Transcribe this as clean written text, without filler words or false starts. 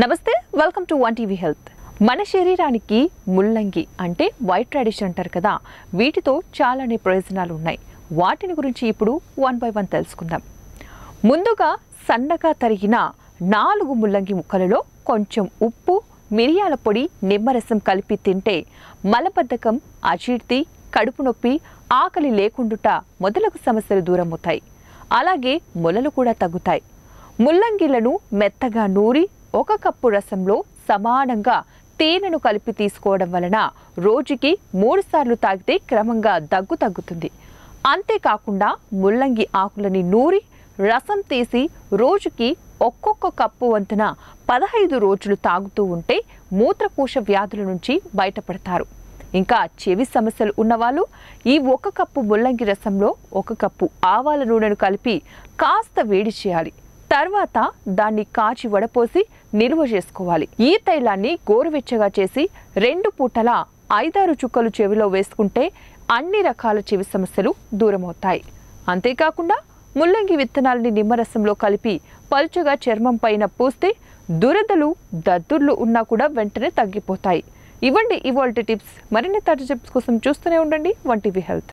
నమస్తే welcome to one TV health. మన శరీరానికి ముల్లంగి అంటే వైట్ రాడిష్ అంటారు కదా, వీటితో చాలానే ప్రయోజనాలు ఉన్నాయి. వాటిని గురించి ఇప్పుడు వన్ బై వన్ తెలుసుకుందాం. ముందుగా సన్నగా తరిగిన 4 ముల్లంగి ముక్కలలో కొంచెం ఉప్పు, మిరియాల పొడి, నిమ్మరసం కలిపి తింటే మలబద్ధకం, అజీర్తి, కడుపు నొప్పి, ఆకలి లేకుండుట మొదలగు సమస్యలు దూరమవుతాయి. అలాగే మొలలు కూడా తగ్గుతాయి. ముల్లంగిలను మెత్తగా నూరి 1 కప్పు రసంలో సమానంగా తేనెను కలిపి తీసుకోవడం వలన రోజుకి 3 సార్లు తాగితే క్రమంగా దగ్గు తగ్గుతుంది. అంతేకాకుండా ముల్లంగి ఆకులని నూరి రసం తీసి రోజుకి ఒక్కొక్క కప్పు వంతున 15 రోజులు తాగుతూ ఉంటే మూత్రకోశ వ్యాధుల నుంచి బయటపడతారు. ఇంకా చెవి సమస్యలు ఉన్నవాళ్ళు ఈ 1 కప్పు ముల్లంగి రసంలో 1 కప్పు ఆవాల నూనెను కలిపి కాస్త వేడి చేయాలి. తర్వాత దాన్ని కాచి వడపోసి నిల్వ చేసుకోవాలి. ఈ తైలాన్ని గోరువెచ్చగా చేసి 2 పూటల 5-6 చుక్కలు చెవిలో వేసుకుంటే అన్ని రకాల చెవి సమస్యలు దూరమవుతాయి. అంతేకాకుండా ముల్లంగి విత్తనాలని నిమ్మరసంలో కలిపి పలుచగా చర్మం పైన పూస్తే దురదలు, దద్దుర్లు ఉన్నా కూడా వెంటనే తగ్గిపోతాయి. ఇవ్వండి ఇవాల్టి టిప్స్. మరిన్ని తాజా టిప్స్ కోసం చూస్తూనే ఉండండి వన్ టీవీ హెల్త్.